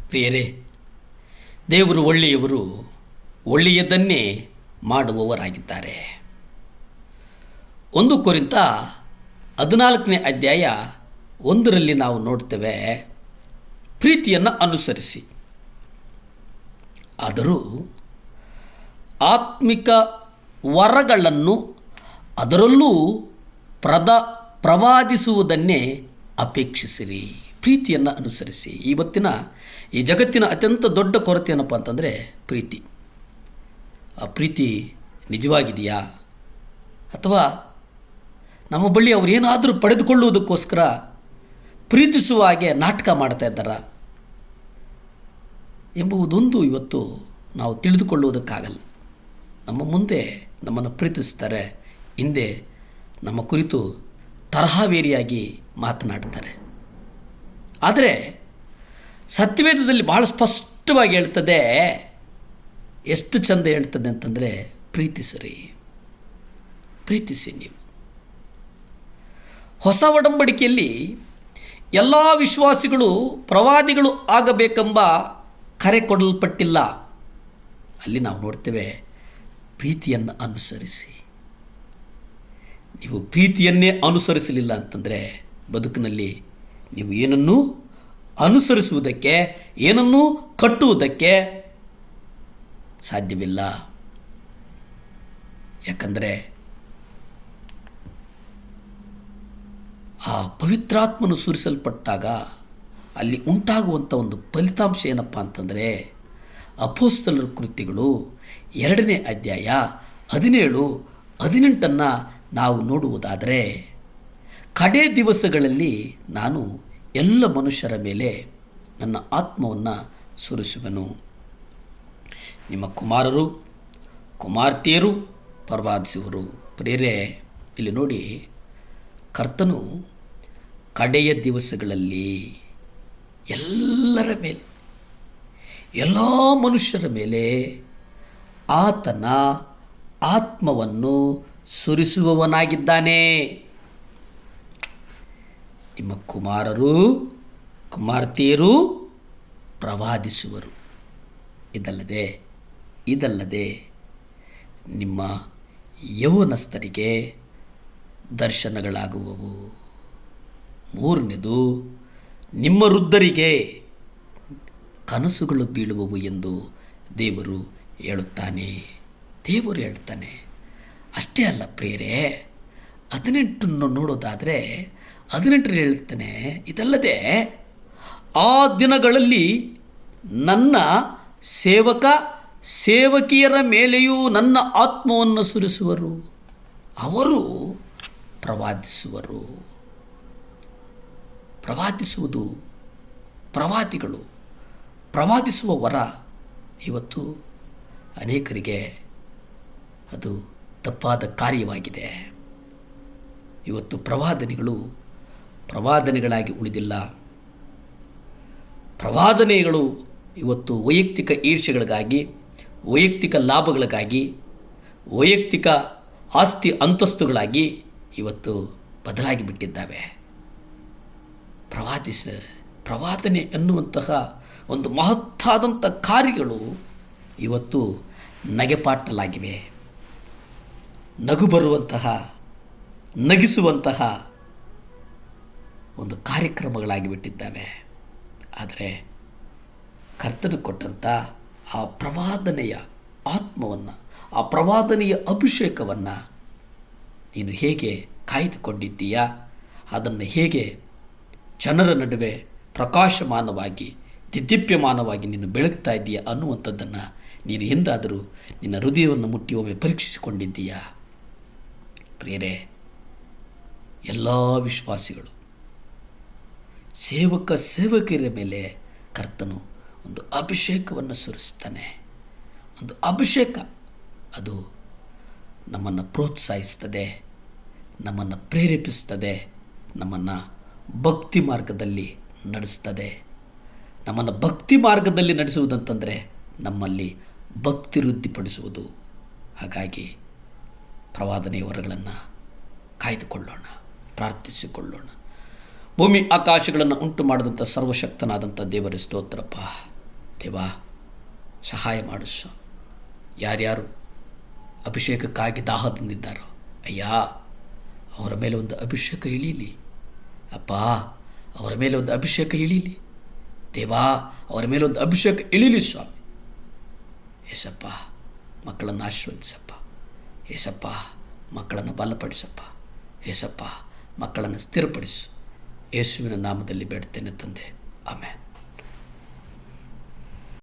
ಪ್ರಿಯರೇ, ದೇವರು ಒಳ್ಳೆಯವರು, ಒಳ್ಳೆಯದನ್ನೇ ಮಾಡುವವರಾಗಿದ್ದಾರೆ. 1 ಕೊರಿಂಥ 14ನೇ ಅಧ್ಯಾಯ 1ರಲ್ಲಿ ನಾವು ನೋಡ್ತೇವೆ, ಪ್ರೀತಿಯನ್ನು ಅನುಸರಿಸಿ. ಆದರೂ ಆತ್ಮಿಕ ವರಗಳನ್ನು, ಅದರಲ್ಲೂ ಪ್ರವಾದಿಸುವುದನ್ನೇ ಅಪೇಕ್ಷಿಸಿರಿ. ಪ್ರೀತಿಯನ್ನು ಅನುಸರಿಸಿ. ಈ ಜಗತ್ತಿನ ಅತ್ಯಂತ ದೊಡ್ಡ ಕೊರತೆ ಏನಪ್ಪ ಅಂತಂದರೆ ಪ್ರೀತಿ. ಆ ಪ್ರೀತಿ ನಿಜವಾಗಿದೆಯಾ, ಅಥವಾ ನಮ್ಮ ಬಳಿ ಅವರು ಏನಾದರೂ ಪಡೆದುಕೊಳ್ಳುವುದಕ್ಕೋಸ್ಕರ ಪ್ರೀತಿಸುವ ಹಾಗೆ ನಾಟಕ ಮಾಡ್ತಾ ಇದ್ದಾರಾ ಎಂಬುದೊಂದು ಇವತ್ತು ನಾವು ತಿಳಿದುಕೊಳ್ಳುವುದಕ್ಕಾಗಲ್ಲ. ನಮ್ಮ ಮುಂದೆ ನಮ್ಮನ್ನು ಪ್ರೀತಿಸ್ತಾರೆ, ಹಿಂದೆ ನಮ್ಮ ಕುರಿತು ತರಹವೇರಿಯಾಗಿ ಮಾತನಾಡ್ತಾರೆ. ಆದರೆ ಸತ್ಯವೇದದಲ್ಲಿ ಬಹಳ ಸ್ಪಷ್ಟವಾಗಿ ಹೇಳ್ತದೆ, ಎಷ್ಟು ಚಂದ ಹೇಳ್ತದೆ ಅಂತಂದರೆ, ಪ್ರೀತಿಸಿರಿ, ಪ್ರೀತಿಸಿ. ನೀವು ಹೊಸ ಒಡಂಬಡಿಕೆಯಲ್ಲಿ ಎಲ್ಲ ವಿಶ್ವಾಸಿಗಳು ಪ್ರವಾದಿಗಳು ಆಗಬೇಕೆಂಬ ಕರೆ ಕೊಡಲ್ಪಟ್ಟಿಲ್ಲ. ಅಲ್ಲಿ ನಾವು ನೋಡ್ತೇವೆ, ಪ್ರೀತಿಯನ್ನು ಅನುಸರಿಸಿ. ನೀವು ಪ್ರೀತಿಯನ್ನೇ ಅನುಸರಿಸಲಿಲ್ಲ ಅಂತಂದರೆ ಬದುಕಿನಲ್ಲಿ ನೀವು ಏನನ್ನೂ ಅನುಸರಿಸುವುದಕ್ಕೆ, ಏನನ್ನೂ ಕಟ್ಟುವುದಕ್ಕೆ ಸಾಧ್ಯವಿಲ್ಲ. ಯಾಕಂದರೆ ಆ ಪವಿತ್ರಾತ್ಮನು ಸುರಿಸಲ್ಪಟ್ಟಾಗ ಅಲ್ಲಿ ಉಂಟಾಗುವಂಥ ಒಂದು ಫಲಿತಾಂಶ ಏನಪ್ಪ ಅಂತಂದರೆ, ಅಪೊಸ್ತಲರ ಕೃತ್ಯಗಳು 2ನೇ ಅಧ್ಯಾಯ 17, 18 ನಾವು ನೋಡುವುದಾದರೆ, ಕಡೇ ದಿವಸಗಳಲ್ಲಿ ನಾನು ಎಲ್ಲ ಮನುಷ್ಯರ ಮೇಲೆ ನನ್ನ ಆತ್ಮವನ್ನು ಸುರಿಸುವೆನು. ನಿಮ್ಮ ಕುಮಾರರು ಕುಮಾರ್ತೆಯರು ಪ್ರವಾದಿಸುವರು. ಪ್ರಿಯರೇ, ಇಲ್ಲಿ ನೋಡಿ, ಕರ್ತನು ಕಡೆಯ ದಿವಸಗಳಲ್ಲಿ ಎಲ್ಲರ ಮೇಲೆ, ಎಲ್ಲ ಮನುಷ್ಯರ ಮೇಲೆ ಆತನ ಆತ್ಮವನ್ನು ಸುರಿಸುವವನಾಗಿದ್ದಾನೆ. ನಿಮ್ಮ ಕುಮಾರರು ಕುಮಾರ್ತೆಯರು ಪ್ರವಾದಿಸುವರು. ಇದಲ್ಲದೆ ನಿಮ್ಮ ಯೌವನಸ್ಥರಿಗೆ ದರ್ಶನಗಳಾಗುವವು. 3ನೇದು, ನಿಮ್ಮ ವೃದ್ಧರಿಗೆ ಕನಸುಗಳು ಬೀಳುವವು ಎಂದು ದೇವರು ಹೇಳ್ತಾನೆ. ಅಷ್ಟೇ ಅಲ್ಲ ಪ್ರಿಯರೇ, 18 ನೋಡೋದಾದರೆ 18 ಹೇಳ್ತಾನೆ, ಇದಲ್ಲದೆ ಆ ದಿನಗಳಲ್ಲಿ ನನ್ನ ಸೇವಕಿಯರ ಮೇಲೆಯೂ ನನ್ನ ಆತ್ಮವನ್ನು ಸುರಿಸುವರು. ಅವರು ಪ್ರವಾದಿಸುವರು. ಪ್ರವಾದಿಸುವುದು, ಪ್ರವಾದಿಗಳು ಪ್ರವಾದಿಸುವ ವರ ಇವತ್ತು ಅನೇಕರಿಗೆ ಅದು ತಪ್ಪಾದ ಕಾರ್ಯವಾಗಿದೆ. ಇವತ್ತು ಪ್ರವಾದನೆಗಳಾಗಿ ಉಳಿದಿಲ್ಲ. ಪ್ರವಾದನೆಗಳು ಇವತ್ತು ವೈಯಕ್ತಿಕ ಈರ್ಷೆಗಳಿಗಾಗಿ, ವೈಯಕ್ತಿಕ ಲಾಭಗಳಿಗಾಗಿ, ವೈಯಕ್ತಿಕ ಆಸ್ತಿ ಅಂತಸ್ತುಗಳಾಗಿ ಇವತ್ತು ಬದಲಾಗಿ ಬಿಟ್ಟಿದ್ದಾವೆ. ಪ್ರವಾದನೆ ಎನ್ನುವಂತಹ ಒಂದು ಮಹತ್ತಾದಂಥ ಕಾರ್ಯಗಳು ಇವತ್ತು ನಗೆಪಾಟಲಾಗಿವೆ. ನಗು ಬರುವಂತಹ, ನಗಿಸುವಂತಹ ಒಂದು ಕಾರ್ಯಕ್ರಮಗಳಾಗಿ ಬಿಟ್ಟಿದ್ದಾವೆ. ಆದರೆ ಕರ್ತನು ಕೊಟ್ಟಂಥ ಆ ಪ್ರವಾದನೆಯ ಆತ್ಮವನ್ನು, ಆ ಪ್ರವಾದನೆಯ ಅಭಿಷೇಕವನ್ನು ನೀನು ಹೇಗೆ ಕಾಯ್ದುಕೊಂಡಿದ್ದೀಯಾ, ಅದನ್ನು ಹೇಗೆ ಜನರ ನಡುವೆ ಪ್ರಕಾಶಮಾನವಾಗಿ, ದಿದ್ಯಪ್ಯಮಾನವಾಗಿ ನೀನು ಬೆಳಗ್ತಾ ಇದ್ದೀಯಾ ಅನ್ನುವಂಥದ್ದನ್ನು ನೀನು ಎಂದಾದರೂ ನಿನ್ನ ಹೃದಯವನ್ನು ಮುಟ್ಟಿ ಒಮ್ಮೆ ಪರೀಕ್ಷಿಸಿಕೊಂಡಿದ್ದೀಯಾ? ಪ್ರಿಯರೇ, ಎಲ್ಲ ವಿಶ್ವಾಸಿಗಳು, ಸೇವಕಿಯರ ಮೇಲೆ ಕರ್ತನು ಒಂದು ಅಭಿಷೇಕವನ್ನು ಸುರಿಸ್ತಾನೆ. ಒಂದು ಅಭಿಷೇಕ, ಅದು ನಮ್ಮನ್ನು ಪ್ರೋತ್ಸಾಹಿಸ್ತದೆ, ನಮ್ಮನ್ನು ಪ್ರೇರೇಪಿಸ್ತದೆ, ನಮ್ಮನ್ನು ಭಕ್ತಿ ಮಾರ್ಗದಲ್ಲಿ ನಡೆಸ್ತದೆ. ನಮ್ಮನ್ನು ಭಕ್ತಿ ಮಾರ್ಗದಲ್ಲಿ ನಡೆಸುವುದಂತಂದರೆ ನಮ್ಮಲ್ಲಿ ಭಕ್ತಿ ವೃದ್ಧಿಪಡಿಸುವುದು. ಹಾಗಾಗಿ ಪ್ರವಾದನೆಯ ವರಗಳನ್ನು ಕಾಯ್ದುಕೊಳ್ಳೋಣ, ಪ್ರಾರ್ಥಿಸಿಕೊಳ್ಳೋಣ. ಭೂಮಿ ಆಕಾಶಗಳನ್ನು ಉಂಟು ಮಾಡಿದಂಥ ಸರ್ವಶಕ್ತನಾದಂಥ ದೇವರ ಸ್ತೋತ್ರಪ್ಪ. ದೇವಾ ಸಹಾಯ ಮಾಡು ಸ್ವಾಮಿ. ಯಾರ್ಯಾರು ಅಭಿಷೇಕಕ್ಕಾಗಿ ದಾಹದಿಂದಿದ್ದಾರೋ ಅಯ್ಯ, ಅವರ ಮೇಲೆ ಒಂದು ಅಭಿಷೇಕ ಇಳೀಲಿ ಅಪ್ಪ, ಅವರ ಮೇಲೆ ಒಂದು ಅಭಿಷೇಕ ಇಳೀಲಿ ದೇವಾ, ಅವರ ಮೇಲೆ ಒಂದು ಅಭಿಷೇಕ ಇಳೀಲಿ ಸ್ವಾಮಿ. ಏಸಪ್ಪ, ಮಕ್ಕಳನ್ನು ಆಶೀರ್ವದಿಸಪ್ಪ. ಏಸಪ್ಪ, ಮಕ್ಕಳನ್ನು ಬಲಪಡಿಸಪ್ಪ. ಏಸಪ್ಪ, ಮಕ್ಕಳನ್ನು ಸ್ಥಿರಪಡಿಸು. ಯೇಸುವಿನ ನಾಮದಲ್ಲಿ ಬೇಡ್ತೇನೆ ತಂದೆ, ಆಮೆನ್.